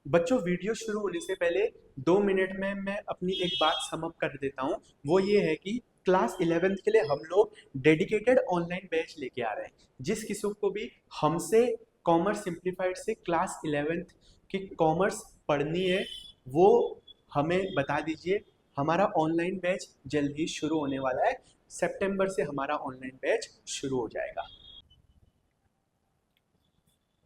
बच्चों, वीडियो शुरू होने से पहले 2 मिनट में मैं अपनी एक बात सम अप कर देता हूँ। वो ये है कि क्लास 11th के लिए हम लोग डेडिकेटेड ऑनलाइन बैच लेके आ रहे हैं। जिस किसी को भी हमसे कॉमर्स सिंप्लीफाइड से क्लास 11th की कॉमर्स पढ़नी है, वो हमें बता दीजिए। हमारा ऑनलाइन बैच जल्द ही शुरू होने वाला है। सितंबर से हमारा ऑनलाइन बैच शुरू हो जाएगा।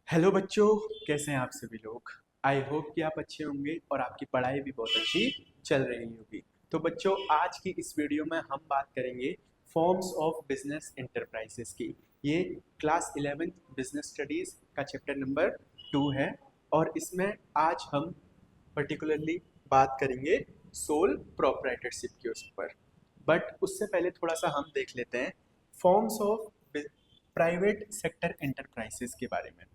हेलो बच्चों, कैसे हैं आप सभी लोग। आई होप कि आप अच्छे होंगे और आपकी पढ़ाई भी बहुत अच्छी चल रही होगी। तो बच्चों, आज की इस वीडियो में हम बात करेंगे फॉर्म्स ऑफ बिजनेस एंटरप्राइजेस की। ये क्लास 11th बिजनेस स्टडीज़ का चैप्टर नंबर 2 है और इसमें आज हम पर्टिकुलरली बात करेंगे सोल प्रोप्राइटरशिप के उस पर। बट उससे पहले थोड़ा सा हम देख लेते हैं forms of private sector enterprises के बारे में।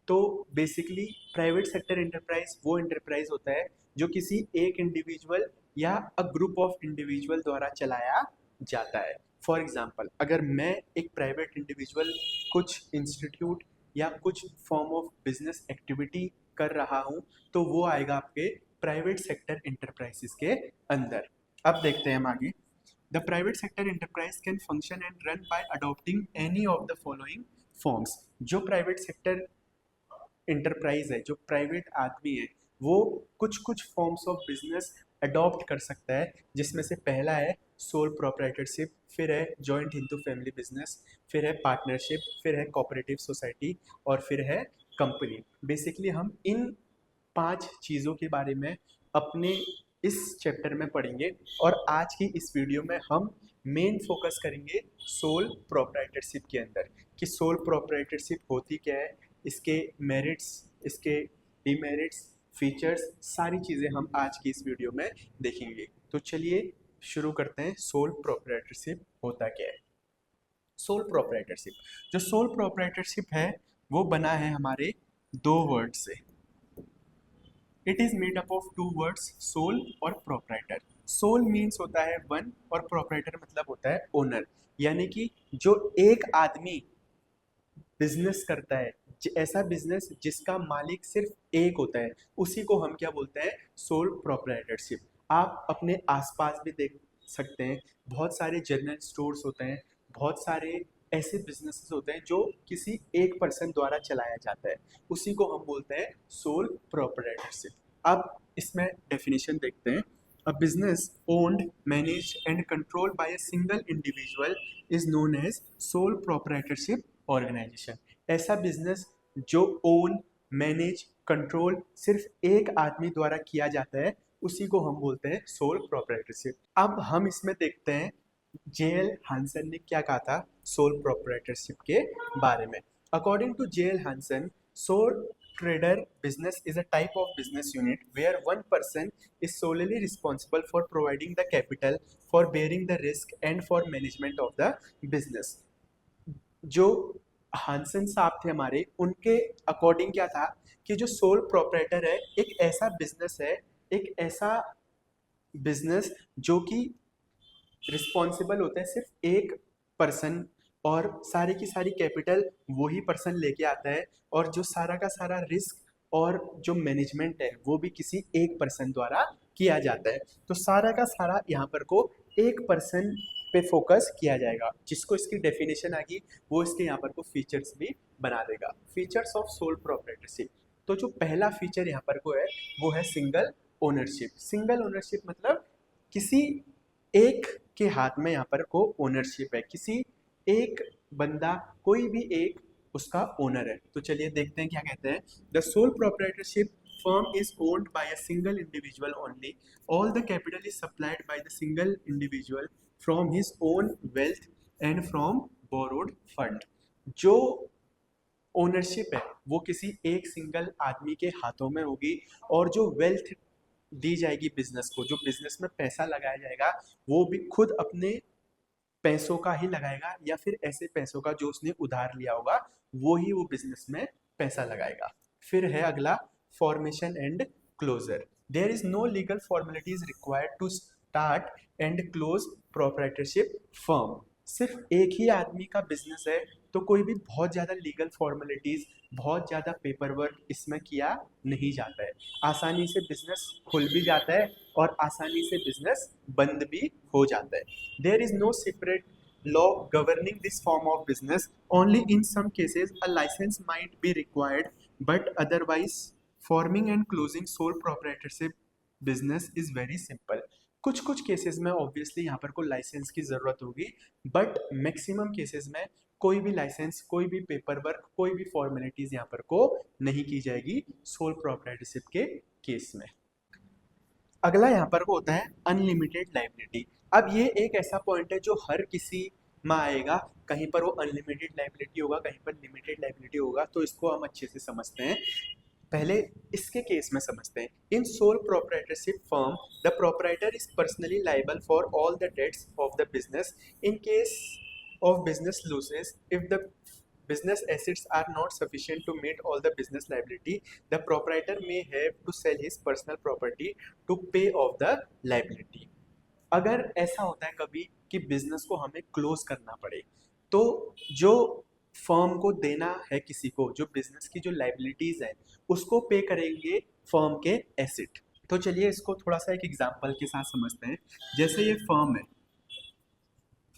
तो बेसिकली प्राइवेट सेक्टर एंटरप्राइज वो एंटरप्राइज होता है जो किसी एक इंडिविजुअल या अ ग्रुप ऑफ इंडिविजुअल द्वारा चलाया जाता है। फॉर एग्जांपल, अगर मैं एक प्राइवेट इंडिविजुअल कुछ इंस्टीट्यूट या कुछ फॉर्म ऑफ बिजनेस एक्टिविटी कर रहा हूँ, तो वो आएगा आपके प्राइवेट सेक्टर एंटरप्राइजेस के अंदर। अब देखते हैं हम आगे। The private sector enterprise can function and run by adopting any of the following forms. जो प्राइवेट सेक्टर इंटरप्राइज है, जो प्राइवेट आदमी है, वो कुछ कुछ फॉर्म्स ऑफ बिजनेस अडॉप्ट कर सकता है, जिसमें से पहला है सोल प्रोप्राइटरशिप, फिर है जॉइंट हिंदू फैमिली बिजनेस, फिर है पार्टनरशिप, फिर है कोऑपरेटिव सोसाइटी और फिर है कंपनी। बेसिकली हम इन 5 चीज़ों के बारे में अपने इस चैप्टर में पढ़ेंगे और आज की इस वीडियो में हम मेन फोकस करेंगे सोल प्रोप्राइटरशिप के अंदर कि सोल प्रोप्राइटरशिप होती क्या है, इसके मेरिट्स, इसके डिमेरिट्स, फीचर्स, सारी चीज़ें हम आज की इस वीडियो में देखेंगे। तो चलिए शुरू करते हैं। सोल प्रोप्राइटरशिप होता क्या है। सोल प्रोप्राइटरशिप, जो सोल प्रोप्राइटरशिप है वो बना है हमारे 2 वर्ड से। It is made up of 2 words, sole और प्रोप्राइटर। सोल मीन्स होता है वन और प्रोप्राइटर मतलब होता है ओनर। यानी कि जो एक आदमी बिजनेस करता है, ऐसा बिजनेस जिसका मालिक सिर्फ एक होता है, उसी को हम क्या बोलते हैं, सोल प्रोप्राइटरशिप। आप अपने आसपास भी देख सकते हैं, बहुत सारे जनरल स्टोर्स होते हैं, बहुत सारे ऐसे बिजनेसेस होते हैं जो किसी एक पर्सन द्वारा चलाया जाता है, उसी को हम बोलते हैं सोल प्रोप्राइटरशिप। अब इसमें डेफिनेशन देखते हैं। A business owned, managed and controlled by a single individual is known as sole proprietorship organisation. ऐसा बिजनेस जो ओन, मैनेज, कंट्रोल सिर्फ एक आदमी द्वारा किया जाता है, उसी को हम बोलते हैं सोल प्रोप्राइटरशिप। अब हम इसमें देखते हैं जेएल हांसन ने क्या कहा था सोल प्रोप्राइटरशिप के बारे में। According to JL Hanson, sole trader business is a type of business unit where one person is solely responsible for providing the capital, for bearing the risk and for management of the business। जो हांसन साहब थे हमारे, उनके according क्या था कि जो sole proprietor है, एक ऐसा बिजनेस है, एक ऐसा बिजनेस जो कि रिस्पॉन्सिबल होता है सिर्फ एक पर्सन, और सारी की सारी कैपिटल वही पर्सन लेके आता है, और जो सारा का सारा रिस्क और जो मैनेजमेंट है वो भी किसी एक पर्सन द्वारा किया जाता है। तो सारा का सारा यहाँ पर को एक पर्सन पे फोकस किया जाएगा। जिसको इसकी डेफिनेशन आ गई वो इसके यहाँ पर को फीचर्स भी बना देगा। Features of sole proprietorship. तो जो पहला फीचर यहाँ पर को है वो है सिंगल ओनरशिप। सिंगल ओनरशिप मतलब किसी एक के हाथ में यहाँ पर को ओनरशिप है, किसी एक बंदा, कोई भी एक उसका ओनर है। तो चलिए देखते हैं क्या कहते हैं। The sole proprietorship firm is owned by a single individual only. All the capital is supplied by the single individual from his own wealth and from borrowed fund. जो ओनरशिप है वो किसी एक सिंगल आदमी के हाथों में होगी, और जो वेल्थ दी जाएगी बिजनेस को, जो बिजनेस में पैसा लगाया जाएगा, वो भी खुद अपने पैसों का ही लगाएगा, या फिर ऐसे पैसों का जो उसने उधार लिया होगा वो ही वो बिजनेस में पैसा लगाएगा। फिर है अगला, formation and closure. There is no legal formalities required to start and close proprietorship firm. सिर्फ एक ही आदमी का बिजनेस है तो कोई भी बहुत ज़्यादा लीगल फॉर्मेलिटीज़, बहुत ज़्यादा पेपर वर्क इसमें किया नहीं जाता है। आसानी से बिजनेस खुल भी जाता है और आसानी से बिजनेस बंद भी हो जाता है। There is no separate law governing this form of business. Only in some cases a license might be required, but otherwise forming and closing sole proprietorship business is very simple. कुछ कुछ cases में obviously यहाँ पर कोई licence की ज़रूरत होगी, but maximum cases में कोई भी लाइसेंस, कोई भी पेपर वर्क, कोई भी फॉर्मेलिटीज़ यहाँ पर को नहीं की जाएगी सोल प्रोप्राइटरशिप के केस में। अगला यहाँ पर वो होता है अनलिमिटेड लाइबिलिटी। अब ये एक ऐसा पॉइंट है जो हर किसी में आएगा, कहीं पर वो अनलिमिटेड लाइबिलिटी होगा, कहीं पर लिमिटेड लाइबिलिटी होगा, तो इसको हम अच्छे से समझते हैं। पहले इसके केस में समझते हैं। In sole proprietorship firm the proprietor is personally liable for all the debts of the business in case of business losses. If the business assets are not sufficient to meet all the business liability, the proprietor may have to sell his personal property to pay off the liability. अगर ऐसा होता है कभी कि business को हमें close करना पड़े, तो जो फर्म को देना है किसी को, जो बिजनेस की जो लाइबिलिटीज है उसको पे करेंगे फर्म के एसेट। तो चलिए इसको थोड़ा सा एक एग्जांपल के साथ समझते हैं। जैसे ये फर्म है,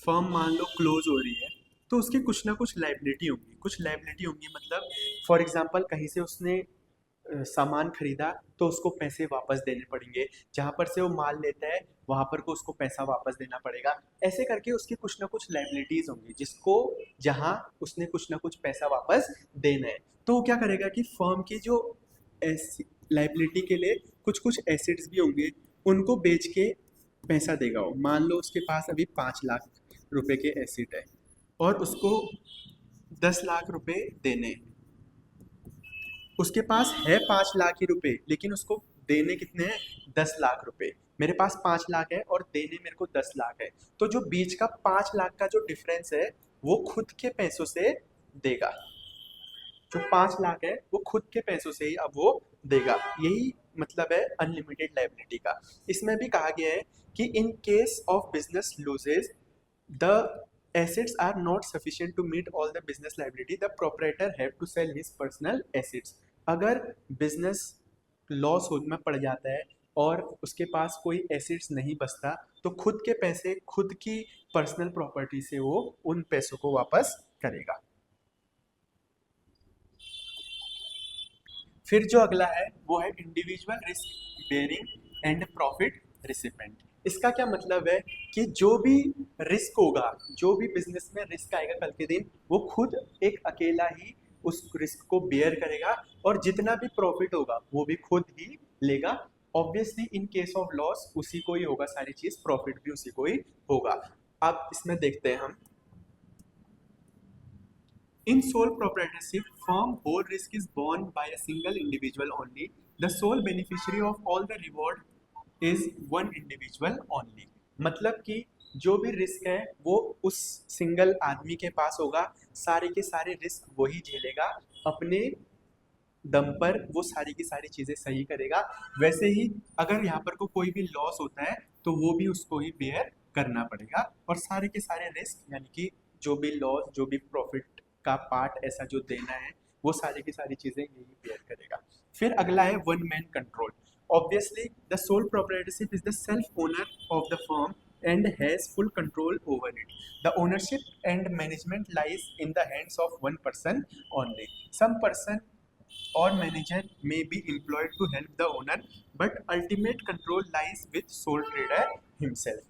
फर्म मान लो क्लोज हो रही है, तो उसकी कुछ ना कुछ लाइबिलिटी होंगी। कुछ लाइबिलिटी होंगी मतलब फॉर एग्जांपल कहीं से उसने सामान खरीदा तो उसको पैसे वापस देने पड़ेंगे, जहाँ पर से वो माल लेता है वहाँ पर को उसको पैसा वापस देना पड़ेगा। ऐसे करके उसकी कुछ ना कुछ लाइबिलिटीज होंगी जिसको, जहाँ उसने कुछ ना कुछ पैसा वापस देना है। तो वो क्या करेगा कि फर्म की जो लाइबिलिटी के लिए कुछ कुछ एसेट्स भी होंगे, उनको बेच के पैसा देगा वो। मान लो उसके पास अभी 5 लाख रुपए के एसेट है और उसको 10 लाख रुपए देने हैं। उसके पास है 5 लाख ही रुपए, लेकिन उसको देने कितने हैं? 10 लाख रुपए। मेरे पास 5 लाख है और देने मेरे को 10 लाख है, तो जो बीच का 5 लाख का जो डिफरेंस है वो खुद के पैसों से देगा। जो 5 लाख है वो खुद के पैसों से ही अब वो देगा। यही मतलब है अनलिमिटेड लाइबिलिटी का। इसमें भी कहा गया है कि in case of business loses the assets are not sufficient to meet all the business liability, the proprietor have to sell his personal assets. अगर बिजनेस लॉस में पड़ जाता है और उसके पास कोई एसेट्स नहीं बचता, तो खुद के पैसे, खुद की पर्सनल प्रॉपर्टी से वो उन पैसों को वापस करेगा। फिर जो अगला है वो है individual risk bearing and profit recipient. इसका क्या मतलब है कि जो भी रिस्क होगा, जो भी बिजनेस में रिस्क आएगा कल के दिन, वो खुद एक अकेला ही उस रिस्क को बेयर करेगा और जितना भी प्रॉफिट होगा वो भी खुद ही लेगा। Obviously in case of loss उसी को ही होगा सारी चीज, प्रॉफिट भी उसी को ही होगा। अब इसमें देखते हैं हम। In sole proprietorship, firm whole risk is borne by a single individual only. The sole beneficiary of all the reward is one individual only. मतलब कि जो भी रिस्क है वो उस सिंगल आदमी के पास होगा, सारे के सारे रिस्क वही झेलेगा, अपने दम पर वो सारी की सारी चीज़ें सही करेगा। वैसे ही अगर यहाँ पर कोई भी लॉस होता है तो वो भी उसको ही बेयर करना पड़ेगा, और सारे के सारे रिस्क यानी कि जो भी लॉस, जो भी प्रॉफिट का पार्ट ऐसा जो देना है, वो सारी की सारी चीज़ें यही बेयर करेगा। फिर अगला है one man control. Obviously the sole proprietorship is the self owner of the firm and has full control over it. The ownership and management lies in the hands of one person only. Some person or manager may be employed to help the owner, but ultimate control lies with sole trader himself.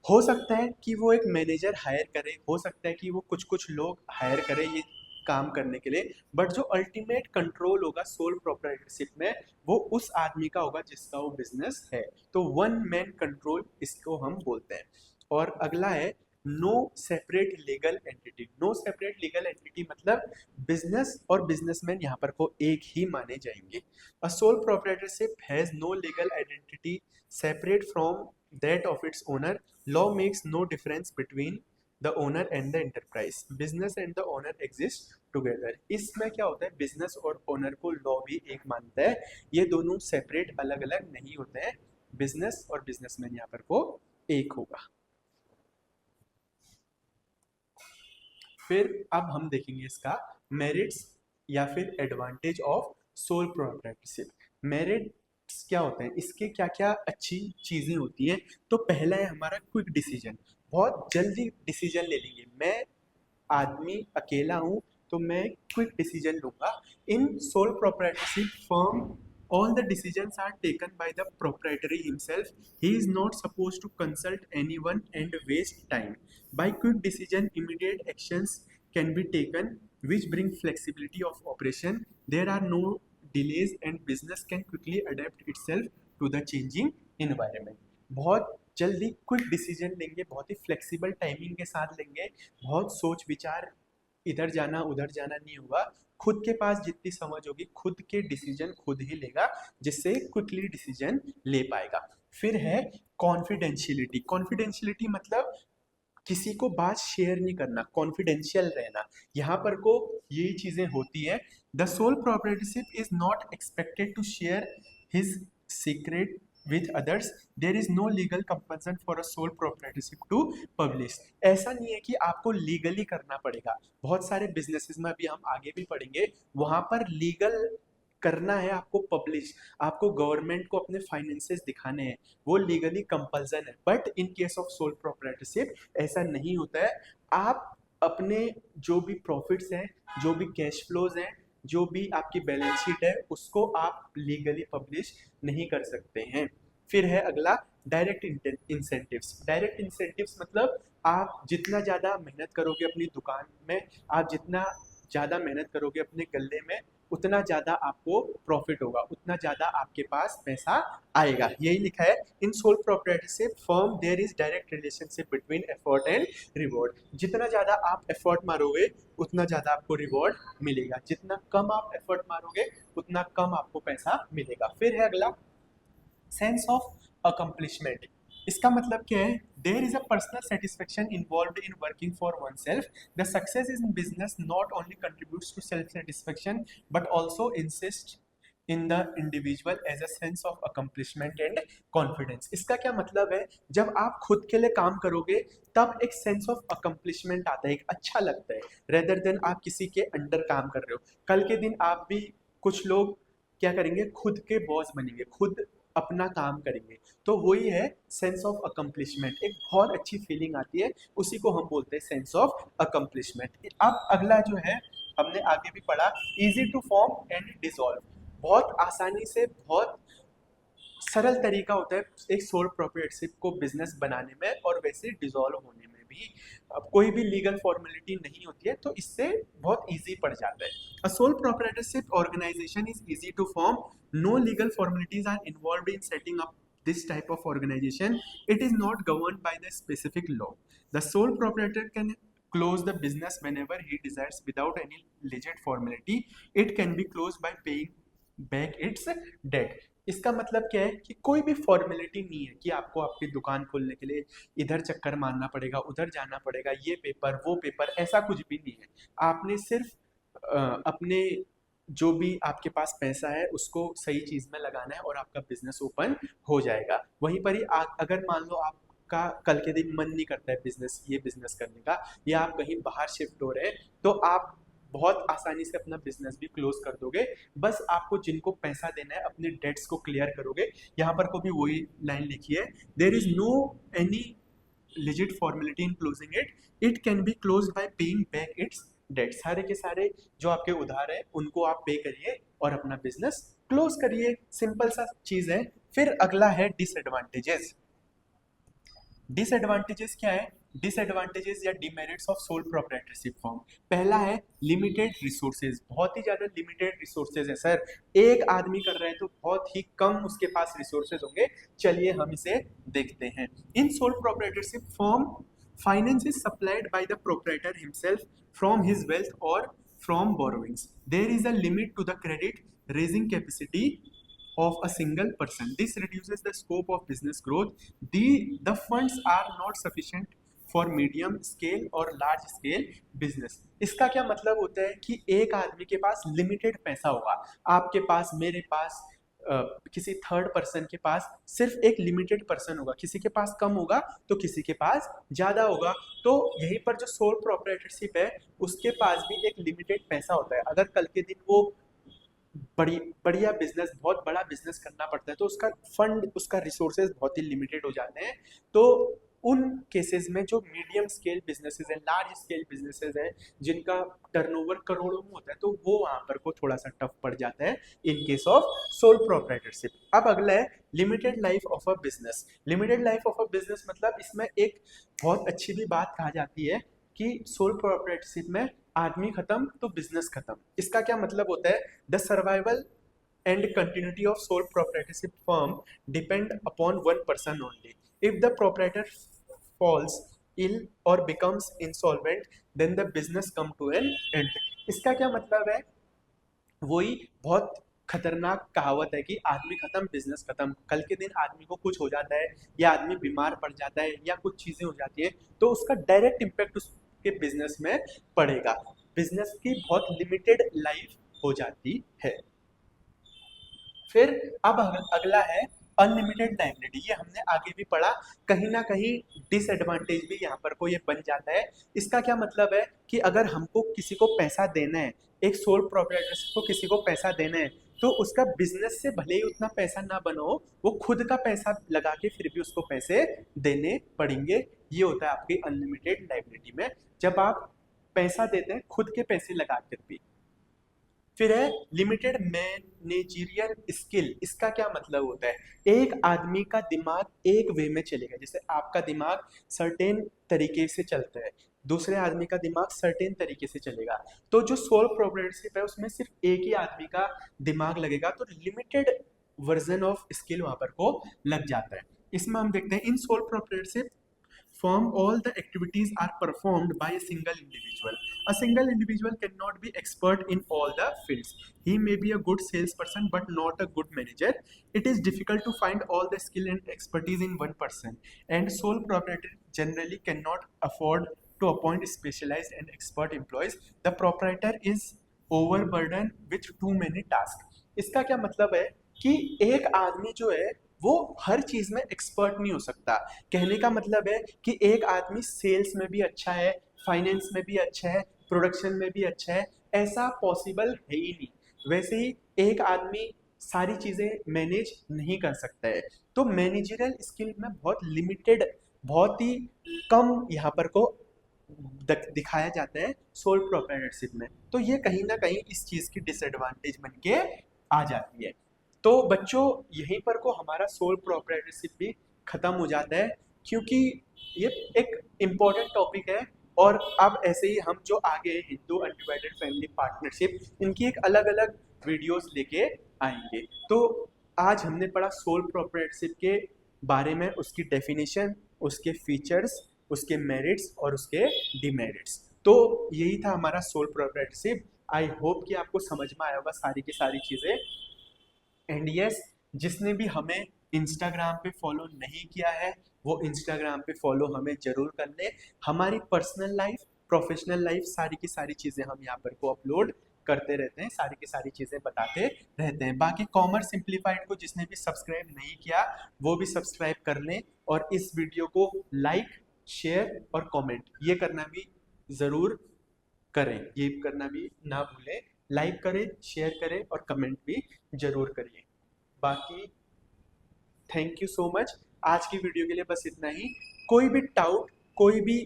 हो सकता है कि वो एक manager hire करे, हो सकता है कि वो कुछ कुछ लोग हायर करे ये काम करने के लिए, बट जो अल्टीमेट कंट्रोल होगा सोल प्रोप्राइटरशिप में वो उस आदमी का होगा जिसका वो बिजनेस है। तो वन मैन कंट्रोल इसको हम बोलते हैं। और अगला है no separate legal entity. No separate legal entity मतलब बिजनेस और बिजनेसमैन यहाँ पर को एक ही माने जाएंगे। A sole proprietorship has no legal identity separate from that of its owner. Law makes no difference between the owner and the enterprise. Business and the owner exist together. इसमें क्या होता है, बिजनेस और ओनर को law भी एक मानता है, ये दोनों सेपरेट अलग अलग नहीं होते हैं। बिजनेस और बिजनेसमैन यहाँ पर को एक होगा। फिर अब हम देखेंगे इसका मेरिट्स या फिर advantage of sole proprietorship. Merits क्या होते हैं, इसके क्या क्या अच्छी चीजें होती हैं। तो पहला है हमारा क्विक डिसीजन, बहुत जल्दी डिसीजन ले लेंगे। मैं आदमी अकेला हूँ तो मैं क्विक डिसीजन लूंगा। In sole proprietorship firm all the decisions are taken by the proprietor himself. He is not supposed to consult anyone and waste time. By quick decision, immediate actions can be taken which bring flexibility of operation. There are no delays and business can quickly adapt itself to the changing environment. बहुत जल्दी quick decision लेंगे, बहुत ही flexible timing के साथ लेंगे, बहुत सोच विचार, इधर जाना उधर जाना नहीं होगा। खुद के पास जितनी समझ होगी खुद के डिसीजन खुद ही लेगा, जिससे क्विकली डिसीजन ले पाएगा। फिर है कॉन्फिडेंशियलिटी। कॉन्फिडेंशियलिटी मतलब किसी को बात शेयर नहीं करना, कॉन्फिडेंशियल रहना। यहाँ पर को यही चीजें होती हैं। The sole proprietorship is not expected to share his secret with others. There is no legal compulsion for a sole proprietorship to publish. ऐसा नहीं है कि आपको लीगली करना पड़ेगा। बहुत सारे बिजनेसेस में अभी हम आगे भी पढ़ेंगे, वहां पर लीगल करना है आपको पब्लिश, आपको गवर्नमेंट को अपने फाइनेंसेस दिखाने हैं, वो लीगली कंपल्सन है। But in case of sole proprietorship ऐसा नहीं होता है। आप अपने जो भी प्रॉफिट्स हैं, जो भी कैश फ्लोज हैं, जो भी आपकी बैलेंस शीट है, उसको आप लीगली पब्लिश नहीं कर सकते हैं। फिर है अगला डायरेक्ट इंसेंटिव्स। डायरेक्ट इंसेंटिव्स मतलब आप जितना ज़्यादा मेहनत करोगे अपनी दुकान में, आप जितना ज़्यादा मेहनत करोगे अपने गल्ले में, उतना ज़्यादा आपको प्रॉफिट होगा, उतना ज़्यादा आपके पास पैसा आएगा। यही लिखा है in sole proprietorship firm there is direct relationship between effort and reward. जितना ज़्यादा आप एफर्ट मारोगे उतना ज़्यादा आपको रिवॉर्ड मिलेगा, जितना कम आप एफर्ट मारोगे उतना कम आपको पैसा मिलेगा। फिर है अगला सेंस ऑफ अकम्पलिशमेंट। इसका मतलब क्या है, there is a personal satisfaction involved in working for oneself. The success in business not only contributes to self satisfaction but also insist in the individual as a sense of accomplishment and confidence. इसका क्या मतलब है, जब आप खुद के लिए काम करोगे तब एक सेंस ऑफ अकम्पलिशमेंट आता है, एक अच्छा लगता है, रेदर देन आप किसी के अंडर काम कर रहे हो। कल के दिन आप भी, कुछ लोग क्या करेंगे, खुद के बॉस बनेंगे, खुद अपना काम करेंगे, तो वही है सेंस ऑफ अकम्पलिशमेंट। एक बहुत अच्छी फीलिंग आती है, उसी को हम बोलते हैं सेंस ऑफ अकम्पलिशमेंट। अब अगला जो है हमने आगे भी पढ़ा, easy to form and dissolve. बहुत आसानी से, बहुत सरल तरीका होता है एक सोल प्रोप्राइटरशिप को बिजनेस बनाने में और वैसे डिसॉल्व होने में भी। अब कोई भी लीगल फॉर्मेलिटी नहीं होती है, तो इससे बहुत इजी पड़ जाता है। A sole proprietorship organisation is easy to form, no legal formalities are involved in setting up this type of organization. It is not governed by the specific law. The sole proprietor can close the business whenever he desires without any legit formality. It can be closed by paying back its debt. इसका मतलब क्या है कि कोई भी formality नहीं है कि आपको आपकी दुकान खोलने के लिए इधर चक्कर मारना पड़ेगा, उधर जाना पड़ेगा, ये पेपर वो पेपर, ऐसा कुछ भी नहीं है। आपने सिर्फ अपने जो भी आपके पास पैसा है उसको सही चीज में लगाना है और आपका बिजनेस ओपन हो जाएगा। वहीं पर ही अगर मान लो आपका कल के दिन मन नहीं करता है ये बिजनेस करने का, या आप कहीं बाहर शिफ्ट हो रहे हैं, तो आप बहुत आसानी से अपना बिजनेस भी क्लोज कर दोगे। बस आपको जिनको पैसा देना है अपने डेट्स को क्लियर करोगे। यहाँ पर को भी वही लाइन लिखी है, there is no any legit formality in closing it. It can be closed by paying back its debt. सारे के सारे जो आपके उधार है उनको आप पे करिए और अपना बिजनेस क्लोज करिए। सिंपल सा चीज है। फिर अगला है डिसएडवांटेजेस। डिसएडवांटेजेस क्या है, डिसएडवांटेजेस या demerits of soul proprietorship form. पहला है लिमिटेड रिसोर्सेज, बहुत ही ज्यादा लिमिटेड रिसोर्सेज है। सर एक आदमी कर रहा है तो बहुत ही कम उसके पास रिसोर्सेज होंगे। चलिए हम इसे देखते हैं। In sole proprietorship form finance is supplied by the proprietor himself from his wealth और from borrowings. There is a limit to the credit raising capacity of a single person. This reduces the scope of business growth. The funds are not sufficient for medium scale or large scale business. इसका क्या मतलब होता है कि एक आदमी के पास limited पैसा होगा, आपके पास, मेरे पास, किसी थर्ड पर्सन के पास सिर्फ एक लिमिटेड पर्सन होगा, किसी के पास कम होगा तो किसी के पास ज़्यादा होगा। तो यहीं पर जो सोल प्रोप्राइटरशिप है उसके पास भी एक लिमिटेड पैसा होता है। अगर कल के दिन वो बढ़िया बिजनेस, बहुत बड़ा बिजनेस करना पड़ता है तो उसका फंड, उसका रिसोर्सेज बहुत ही लिमिटेड हो जाते हैं। तो उन केसेस में जो मीडियम स्केल बिजनेसेस हैं, लार्ज स्केल बिजनेसेस हैं, जिनका टर्नओवर करोड़ों में होता है, तो वो वहाँ पर को थोड़ा सा टफ पड़ जाता है in case of sole proprietorship. अब अगला है limited life of a business. Limited life of a business मतलब इसमें एक बहुत अच्छी भी बात कहा जाती है कि सोल प्रोप्राइटरशिप में आदमी खत्म तो बिजनेस खत्म। इसका क्या मतलब होता है? The survival and continuity of sole proprietorship firm depend upon one person only. If the proprietor falls ill or becomes insolvent, then the business come to an end. इसका क्या मतलब है? वही बहुत खतरनाक कहावत है कि आदमी खत्म बिजनेस खत्म। कल के दिन आदमी को कुछ हो जाता है या आदमी बीमार पड़ जाता है या कुछ चीजें हो जाती है तो उसका डायरेक्ट इम्पैक्ट उसके बिजनेस में पड़ेगा। बिजनेस की बहुत लिमिटेड लाइफ हो जाती है। फिर अब अगला है अनलिमिटेड लाइबिलिटी। ये हमने आगे भी पढ़ा, कहीं ना कहीं डिसएडवांटेज भी यहाँ पर को ये बन जाता है। इसका क्या मतलब है कि अगर हमको किसी को पैसा देना है, एक सोल प्रोप्राइटरशिप को किसी को पैसा देना है, तो उसका बिजनेस से भले ही उतना पैसा ना बनो, वो खुद का पैसा लगा के फिर भी उसको पैसे देने पड़ेंगे। ये होता है आपकी अनलिमिटेड लाइबिलिटी में, जब आप पैसा देते हैं खुद के पैसे लगा कर भी। फिर है लिमिटेड मैनेजरियल स्किल। इसका क्या मतलब होता है? एक आदमी का दिमाग एक वे में चलेगा, जैसे आपका दिमाग सर्टेन तरीके से चलता है, दूसरे आदमी का दिमाग सर्टेन तरीके से चलेगा। तो जो सोल प्रोप्राइटरशिप है उसमें सिर्फ एक ही आदमी का दिमाग लगेगा, तो लिमिटेड वर्जन ऑफ स्किल वहां पर को लग जाता है। इसमें हम देखते हैं in sole proprietorship firm all the activities are performed by a single individual. A single individual cannot be expert in all the fields. He may be a good salesperson but not a good manager. It is difficult to find all the skill and expertise in one person, and sole proprietor generally cannot afford to appoint specialized and expert employees. The proprietor is overburdened with too many tasks. इसका क्या मतलब है कि एक आदमी जो है वो हर चीज में एक्सपर्ट नहीं हो सकता। कहने का मतलब है कि एक आदमी सेल्स में भी अच्छा है, फाइनेंस में भी अच्छा है, प्रोडक्शन में भी अच्छा है, ऐसा पॉसिबल है ही नहीं। वैसे ही एक आदमी सारी चीजें मैनेज नहीं कर सकता है। तो मैनेजरियल स्किल में बहुत लिमिटेड, बहुत ही कम यहाँ पर को दिखाया जाता है सोल प्रोप्राइटरशिप में। तो ये कहीं ना कहीं इस चीज की डिसएडवांटेज बन के आ जाती है। तो बच्चों यहीं पर को हमारा सोल प्रोप्राइटरशिप भी खत्म हो जाता है, क्योंकि ये एक इम्पोर्टेंट टॉपिक है। और अब ऐसे ही हम जो आगे हिंदू अनडिवाइडेड फैमिली पार्टनरशिप, इनकी एक अलग अलग वीडियोस लेके आएंगे। तो आज हमने पढ़ा सोल प्रोप्राइटरशिप के बारे में, उसकी डेफिनेशन, उसके फीचर्स, उसके मेरिट्स और उसके डिमेरिट्स। तो यही था हमारा सोल प्रोप्राइटरशिप। आई होप कि आपको समझ में आया होगा सारी की सारी चीज़ें। एंड यस, जिसने भी हमें इंस्टाग्राम पे फॉलो नहीं किया है वो इंस्टाग्राम पे फॉलो हमें जरूर कर ले। हमारी पर्सनल लाइफ, प्रोफेशनल लाइफ, सारी की सारी चीज़ें हम यहाँ पर को अपलोड करते रहते हैं, सारी की सारी चीज़ें बताते रहते हैं। बाकी कॉमर्स सिंप्लीफाइड को जिसने भी सब्सक्राइब नहीं किया वो भी सब्सक्राइब कर लें, और इस वीडियो को लाइक, शेयर और कमेंट ये करना भी ज़रूर करें, ये करना भी ना भूलें। लाइक करें, शेयर करें और कमेंट भी जरूर करिए। बाकी थैंक यू सो मच। आज की वीडियो के लिए बस इतना ही। कोई भी डाउट, कोई भी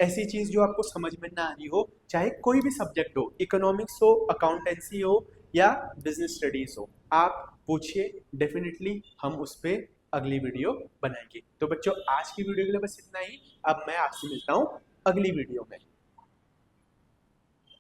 ऐसी चीज़ जो आपको समझ में ना आ रही हो, चाहे कोई भी सब्जेक्ट हो, इकोनॉमिक्स हो, अकाउंटेंसी हो या बिजनेस स्टडीज हो, आप पूछिए, डेफिनेटली हम उस पर अगली वीडियो बनाएंगे। तो बच्चों आज की वीडियो के लिए बस इतना ही। अब मैं आपसे मिलता हूँ अगली वीडियो में।